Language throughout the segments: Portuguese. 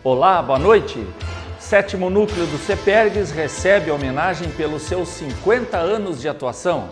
Olá, boa noite. Sétimo núcleo do CEPERGS recebe homenagem pelos seus 50 anos de atuação.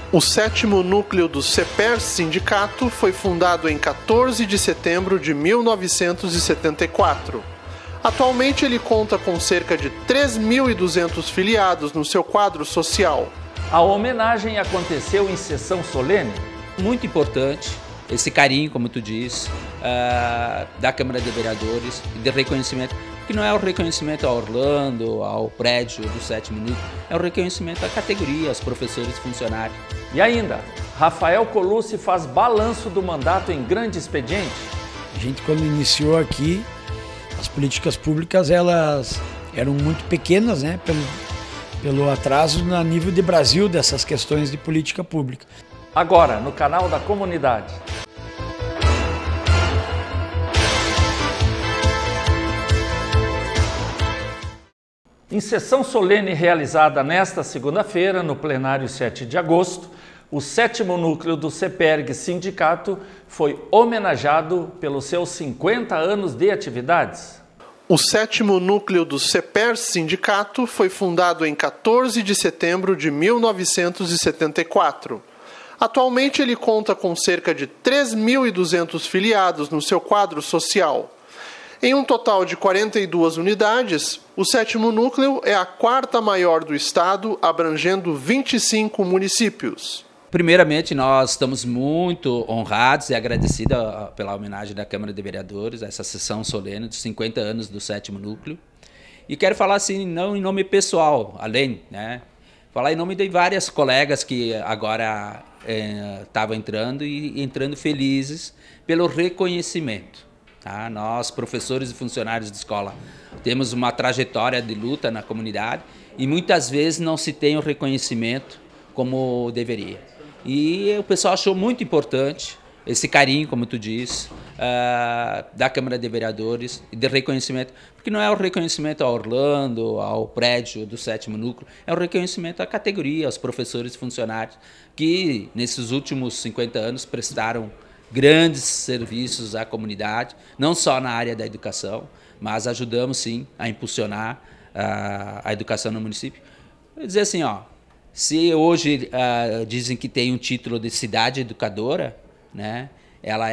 O sétimo núcleo do CEPERGS Sindicato foi fundado em 14 de setembro de 1974. Atualmente ele conta com cerca de 3.200 filiados no seu quadro social. A homenagem aconteceu em sessão solene. Muito importante esse carinho, como tu diz, da Câmara de Vereadores e de reconhecimento, que não é o reconhecimento ao Orlando, ao prédio do sétimo núcleo, é o reconhecimento à categoria, aos professores e funcionários. E ainda, Rafael Colucci faz balanço do mandato em grande expediente. A gente, quando iniciou aqui, as políticas públicas elas eram muito pequenas, né, pelo atraso a nível de Brasil dessas questões de política pública. Agora, no canal da comunidade. Em sessão solene realizada nesta segunda-feira, no plenário 7 de agosto, o sétimo núcleo do CEPERGS Sindicato foi homenageado pelos seus 50 anos de atividades. O sétimo núcleo do CEPERGS Sindicato foi fundado em 14 de setembro de 1974. Atualmente ele conta com cerca de 3.200 filiados no seu quadro social. Em um total de 42 unidades, o sétimo núcleo é a quarta maior do estado, abrangendo 25 municípios. Primeiramente, nós estamos muito honrados e agradecidos pela homenagem da Câmara de Vereadores, essa sessão solene dos 50 anos do sétimo núcleo. E quero falar assim, não em nome pessoal, além, né? Falar em nome de várias colegas que agora estavam entrando e entrando felizes pelo reconhecimento. Tá? Nós, professores e funcionários de escola, temos uma trajetória de luta na comunidade e muitas vezes não se tem o reconhecimento como deveria. E o pessoal achou muito importante esse carinho, como tu diz, da Câmara de Vereadores e de reconhecimento, porque não é o reconhecimento ao Orlando, ao prédio do sétimo núcleo, é o reconhecimento à categoria, aos professores e funcionários que nesses últimos 50 anos prestaram grandes serviços à comunidade, não só na área da educação, mas ajudamos sim a impulsionar a educação no município. Vou dizer assim, ó, se hoje dizem que tem um título de cidade educadora, né, ela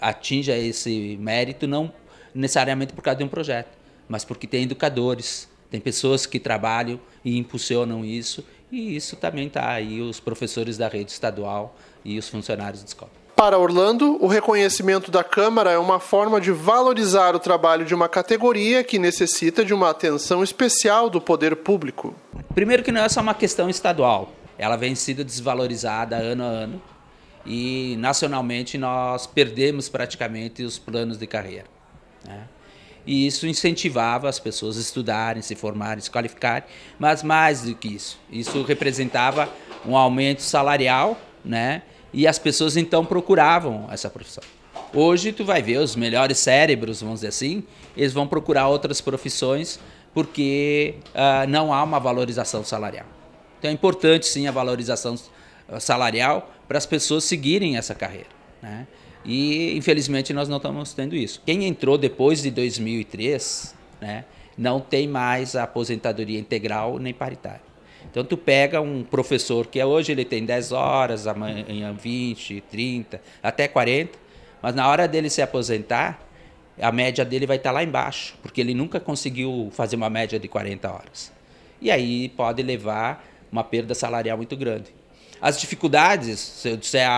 atinge esse mérito não necessariamente por causa de um projeto, mas porque tem educadores, tem pessoas que trabalham e impulsionam isso, e isso também está aí os professores da rede estadual e os funcionários de escola. Para Orlando, o reconhecimento da Câmara é uma forma de valorizar o trabalho de uma categoria que necessita de uma atenção especial do poder público. Primeiro que não é só uma questão estadual, ela vem sendo desvalorizada ano a ano e nacionalmente nós perdemos praticamente os planos de carreira, né? E isso incentivava as pessoas a estudarem, se formarem, se qualificarem, mas mais do que isso representava um aumento salarial, né? E as pessoas então procuravam essa profissão. Hoje tu vai ver os melhores cérebros, vamos dizer assim, eles vão procurar outras profissões porque não há uma valorização salarial. Então é importante sim a valorização salarial para as pessoas seguirem essa carreira, né? E infelizmente nós não estamos tendo isso. Quem entrou depois de 2003, né, não tem mais a aposentadoria integral nem paritária. Então tu pega um professor que hoje ele tem 10 horas, amanhã 20, 30, até 40, mas na hora dele se aposentar, a média dele vai estar lá embaixo, porque ele nunca conseguiu fazer uma média de 40 horas. E aí pode levar uma perda salarial muito grande. As dificuldades, se eu disser,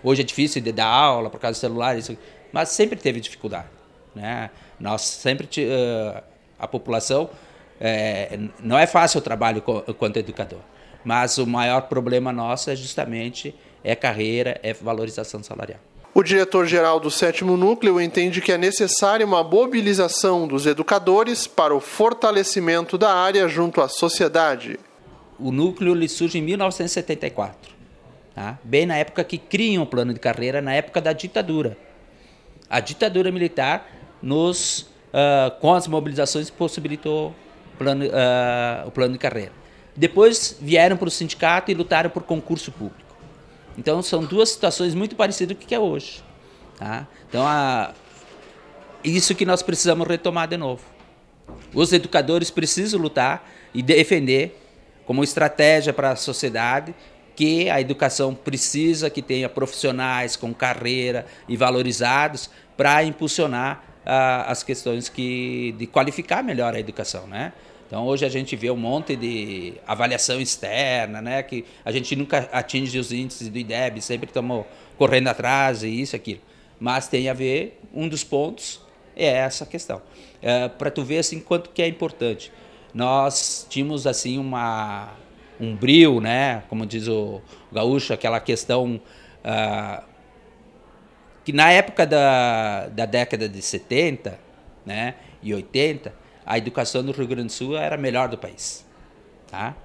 hoje é difícil de dar aula por causa do celular, isso, mas sempre teve dificuldade, né? Nós sempre, a população, não é fácil o trabalho quanto educador, mas o maior problema nosso é justamente carreira, valorização salarial. O diretor-geral do sétimo núcleo entende que é necessária uma mobilização dos educadores para o fortalecimento da área junto à sociedade. O núcleo ele surge em 1974, tá? Bem na época que criam o plano de carreira, na época da ditadura. A ditadura militar, com as mobilizações, possibilitou o plano de carreira. Depois vieram para o sindicato e lutaram por concurso público. Então são duas situações muito parecidas com o que é hoje, tá? Então isso que nós precisamos retomar de novo. Os educadores precisam lutar e defender como estratégia para a sociedade que a educação precisa que tenha profissionais com carreira e valorizados para impulsionar as questões de qualificar melhor a educação, né? Então hoje a gente vê um monte de avaliação externa, né? Que a gente nunca atinge os índices do IDEB, sempre estamos correndo atrás e isso, aquilo. Mas tem a ver, um dos pontos é essa questão. Para tu ver assim, quanto que é importante. Nós tínhamos assim um brio, né? Como diz o gaúcho, aquela questão que na época da década de 70, né, e 80, a educação do Rio Grande do Sul era a melhor do país. Tá?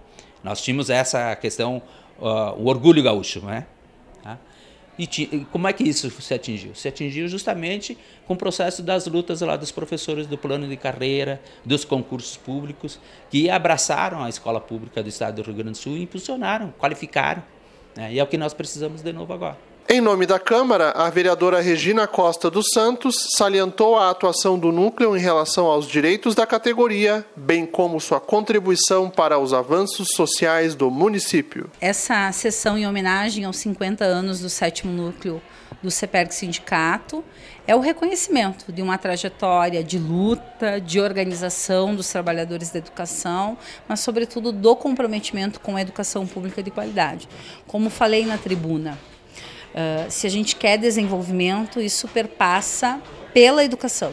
Nós tínhamos essa questão, o orgulho gaúcho, né? Tá? E como é que isso se atingiu? Se atingiu justamente com o processo das lutas lá dos professores do plano de carreira, dos concursos públicos, que abraçaram a escola pública do estado do Rio Grande do Sul e impulsionaram, qualificaram. Né? E é o que nós precisamos de novo agora. Em nome da Câmara, a vereadora Regina Costa dos Santos salientou a atuação do núcleo em relação aos direitos da categoria, bem como sua contribuição para os avanços sociais do município. Essa sessão em homenagem aos 50 anos do 7º núcleo do CEPERG Sindicato é o reconhecimento de uma trajetória de luta, de organização dos trabalhadores da educação, mas sobretudo do comprometimento com a educação pública de qualidade. Como falei na tribuna, se a gente quer desenvolvimento, isso perpassa pela educação.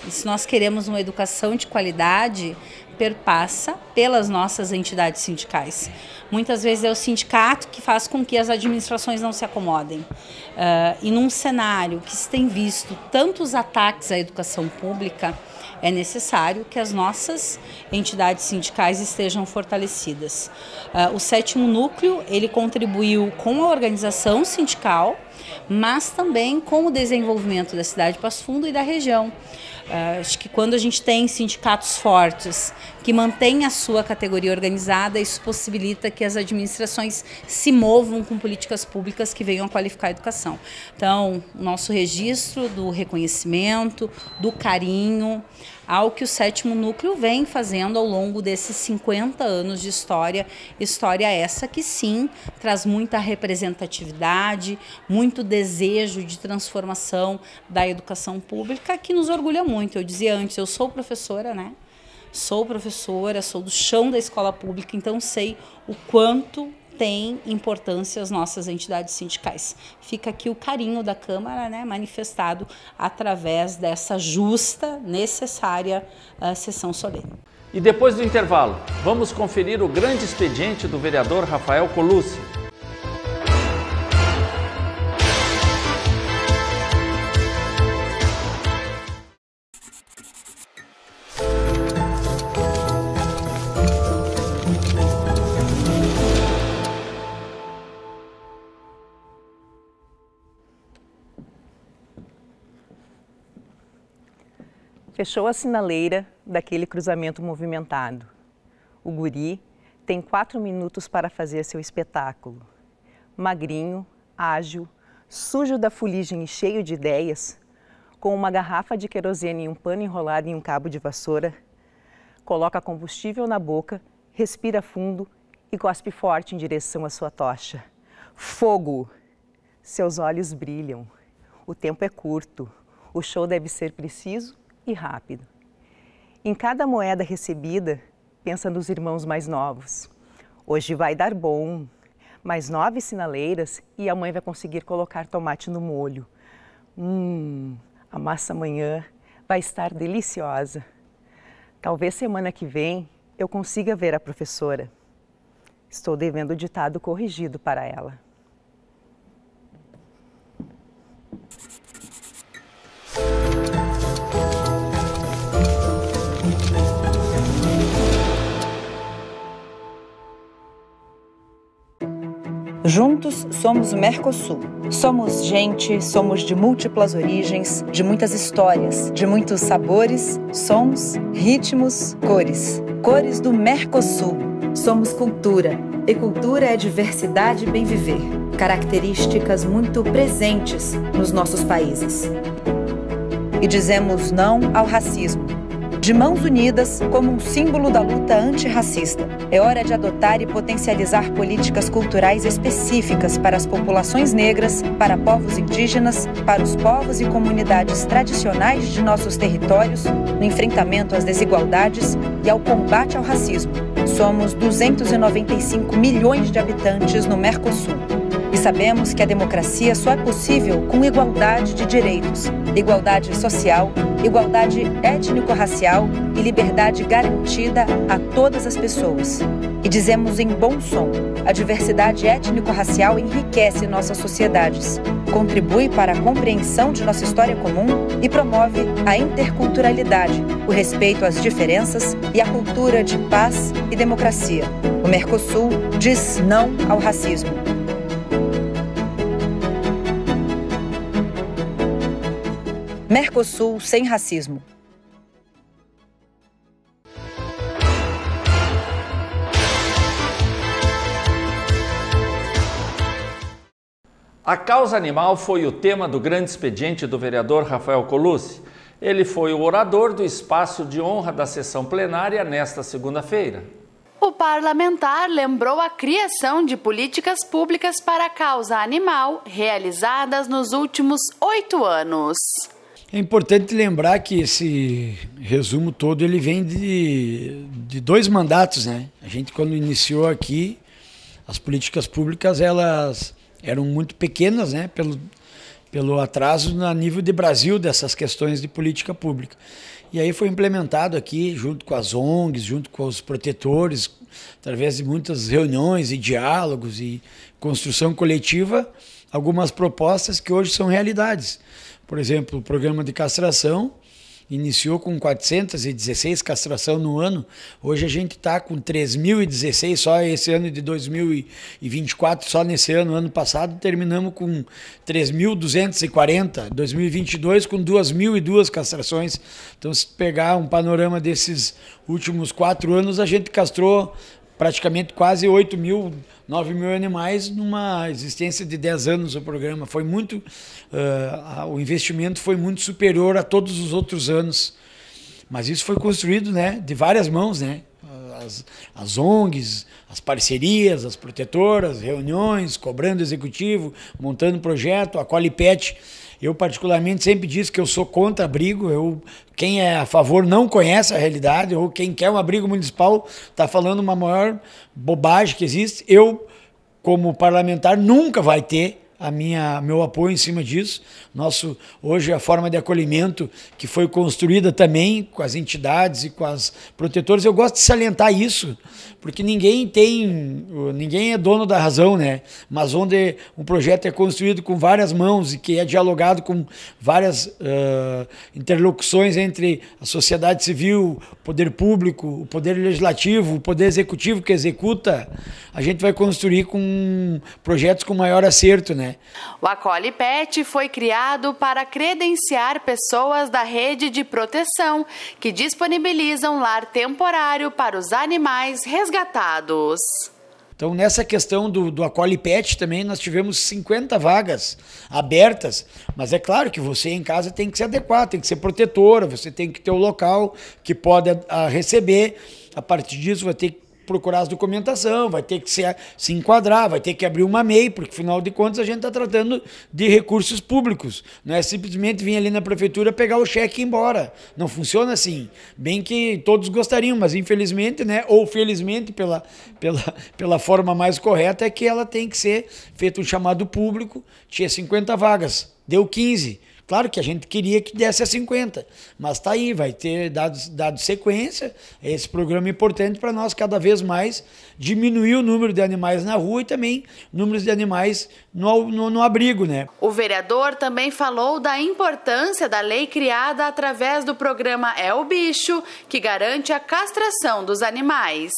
E se nós queremos uma educação de qualidade, perpassa pelas nossas entidades sindicais. Muitas vezes é o sindicato que faz com que as administrações não se acomodem. E num cenário que se tem visto tantos ataques à educação pública, é necessário que as nossas entidades sindicais estejam fortalecidas. O 7º núcleo, ele contribuiu com a organização sindical, mas também com o desenvolvimento da cidade de Passo Fundo e da região. Acho que quando a gente tem sindicatos fortes que mantêm a sua categoria organizada, isso possibilita que as administrações se movam com políticas públicas que venham a qualificar a educação. Então, o nosso registro do reconhecimento, do carinho, ao que o 7º núcleo vem fazendo ao longo desses 50 anos de história essa que sim traz muita representatividade, muito desejo de transformação da educação pública, que nos orgulha muito. Eu dizia antes, eu sou professora, né? Sou professora, sou do chão da escola pública, então sei o quanto tem importância as nossas entidades sindicais. Fica aqui o carinho da Câmara, né, manifestado através dessa justa, necessária sessão solene. E depois do intervalo, vamos conferir o grande expediente do vereador Rafael Colucci. Fechou a sinaleira daquele cruzamento movimentado. O guri tem 4 minutos para fazer seu espetáculo. Magrinho, ágil, sujo da fuligem e cheio de ideias, com uma garrafa de querosene e um pano enrolado em um cabo de vassoura, coloca combustível na boca, respira fundo e cospe forte em direção à sua tocha. Fogo! Seus olhos brilham. O tempo é curto. O show deve ser preciso e rápido. Em cada moeda recebida, pensa nos irmãos mais novos. Hoje vai dar bom. Mais 9 sinaleiras e a mãe vai conseguir colocar tomate no molho. A massa amanhã vai estar deliciosa. Talvez semana que vem eu consiga ver a professora. Estou devendo o ditado corrigido para ela. Juntos somos o Mercosul. Somos gente, somos de múltiplas origens, de muitas histórias, de muitos sabores, sons, ritmos, cores. Cores do Mercosul. Somos cultura, e cultura é diversidade e bem viver. Características muito presentes nos nossos países. e dizemos não ao racismo. De mãos unidas, como um símbolo da luta antirracista. É hora de adotar e potencializar políticas culturais específicas para as populações negras, para povos indígenas, para os povos e comunidades tradicionais de nossos territórios, no enfrentamento às desigualdades e ao combate ao racismo. Somos 295 milhões de habitantes no Mercosul. E sabemos que a democracia só é possível com igualdade de direitos, igualdade social, igualdade étnico-racial e liberdade garantida a todas as pessoas. E dizemos em bom som, a diversidade étnico-racial enriquece nossas sociedades, contribui para a compreensão de nossa história comum e promove a interculturalidade, o respeito às diferenças e a cultura de paz e democracia. O Mercosul diz não ao racismo. Mercosul sem racismo. A causa animal foi o tema do grande expediente do vereador Rafael Colucci. Ele foi o orador do espaço de honra da sessão plenária nesta segunda-feira. O parlamentar lembrou a criação de políticas públicas para a causa animal realizadas nos últimos 8 anos. É importante lembrar que esse resumo todo ele vem de 2 mandatos, né? A gente, quando iniciou aqui, as políticas públicas elas eram muito pequenas, né? Pelo atraso a nível de Brasil dessas questões de política pública. E aí foi implementado aqui, junto com as ONGs, junto com os protetores, através de muitas reuniões e diálogos e construção coletiva, algumas propostas que hoje são realidades. Por exemplo, o programa de castração iniciou com 416 castração no ano. Hoje a gente está com 3.016 só esse ano de 2024, só nesse ano passado terminamos com 3.240, 2022 com 2.002 castrações. Então, se pegar um panorama desses últimos 4 anos, a gente castrou praticamente quase 8.000, 9.000 animais numa existência de 10 anos o programa. Foi muito, o investimento foi muito superior a todos os outros anos. Mas isso foi construído, né, de várias mãos, né? As ONGs, as parcerias, as protetoras, reuniões, cobrando executivo, montando projeto, a Colipet. Eu, particularmente, sempre disse que eu sou contra abrigo. Quem é a favor não conhece a realidade, ou quem quer um abrigo municipal está falando uma maior bobagem que existe. Eu, como parlamentar, nunca vai ter meu apoio em cima disso. Hoje a forma de acolhimento que foi construída também com as entidades e com as protetoras, eu gosto de salientar isso, porque ninguém é dono da razão, né? Mas onde um projeto é construído com várias mãos e que é dialogado com várias interlocuções entre a sociedade civil, o poder público, o poder legislativo, o poder executivo que executa, a gente vai construir com projetos com maior acerto, né? O Acolipet foi criado para credenciar pessoas da rede de proteção que disponibilizam lar temporário para os animais resgatados. Então, nessa questão do Acolipet também, nós tivemos 50 vagas abertas, mas é claro que você em casa tem que se adequar, tem que ser protetora, você tem que ter o local que pode receber. A partir disso, vai ter que procurar as documentação, vai ter que se enquadrar, vai ter que abrir uma MEI, porque, afinal de contas, a gente está tratando de recursos públicos. Não é simplesmente vir ali na prefeitura, pegar o cheque e ir embora. Não funciona assim. Bem que todos gostariam, mas infelizmente, né, ou felizmente, pela forma mais correta, é que ela tem que ser feito um chamado público. Tinha 50 vagas, deu 15. Claro que a gente queria que desse a 50, mas está aí, vai ter dado sequência. Esse programa é importante para nós cada vez mais diminuir o número de animais na rua e também números de animais no abrigo, né? O vereador também falou da importância da lei criada através do programa É o Bicho, que garante a castração dos animais.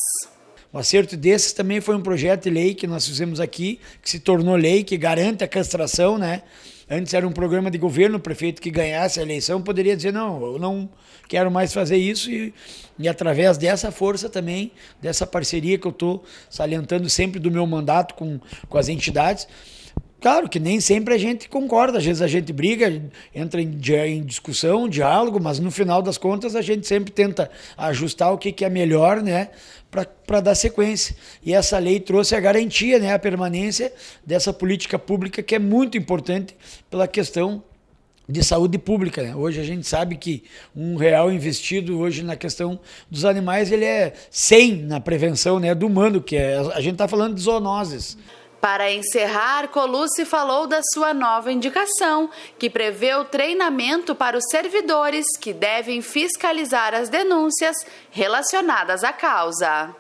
O acerto desses também foi um projeto de lei que nós fizemos aqui, que se tornou lei, que garante a castração, né? Antes era um programa de governo, o prefeito que ganhasse a eleição poderia dizer, não, eu não quero mais fazer isso, e através dessa força também, dessa parceria que eu estou salientando sempre do meu mandato com as entidades, Claro que nem sempre a gente concorda, às vezes a gente briga, entra em discussão, diálogo, mas no final das contas a gente sempre tenta ajustar o que é melhor, né, para dar sequência. E essa lei trouxe a garantia, né, a permanência dessa política pública que é muito importante pela questão de saúde pública, né? Hoje a gente sabe que R$1 investido hoje na questão dos animais, ele é 100 na prevenção, né, do humano, que a gente está falando de zoonoses. Para encerrar, Colucci falou da sua nova indicação, que prevê o treinamento para os servidores que devem fiscalizar as denúncias relacionadas à causa.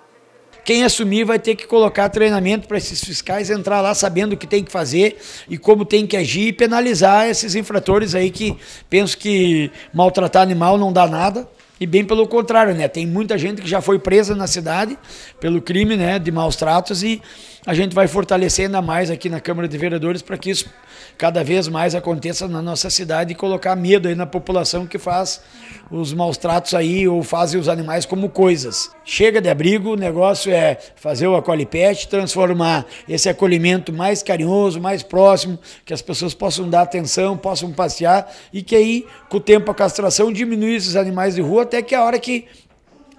Quem assumir vai ter que colocar treinamento para esses fiscais entrar lá sabendo o que tem que fazer e como tem que agir e penalizar esses infratores aí que pensam que maltratar animal não dá nada. E bem pelo contrário, né? Tem muita gente que já foi presa na cidade pelo crime, né, de maus tratos, e a gente vai fortalecer ainda mais aqui na Câmara de Vereadores para que isso cada vez mais aconteça na nossa cidade e colocar medo aí na população que faz os maus tratos aí ou fazem os animais como coisas. Chega de abrigo, o negócio é fazer o acolhe-pet, transformar esse acolhimento mais carinhoso, mais próximo, que as pessoas possam dar atenção, possam passear e que aí, com o tempo, a castração diminui esses animais de rua até que a hora que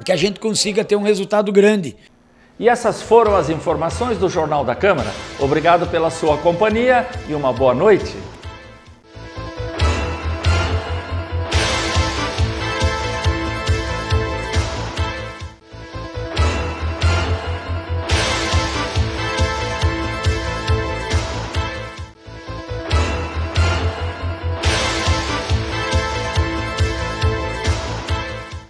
a gente consiga ter um resultado grande. E essas foram as informações do Jornal da Câmara. Obrigado pela sua companhia e uma boa noite.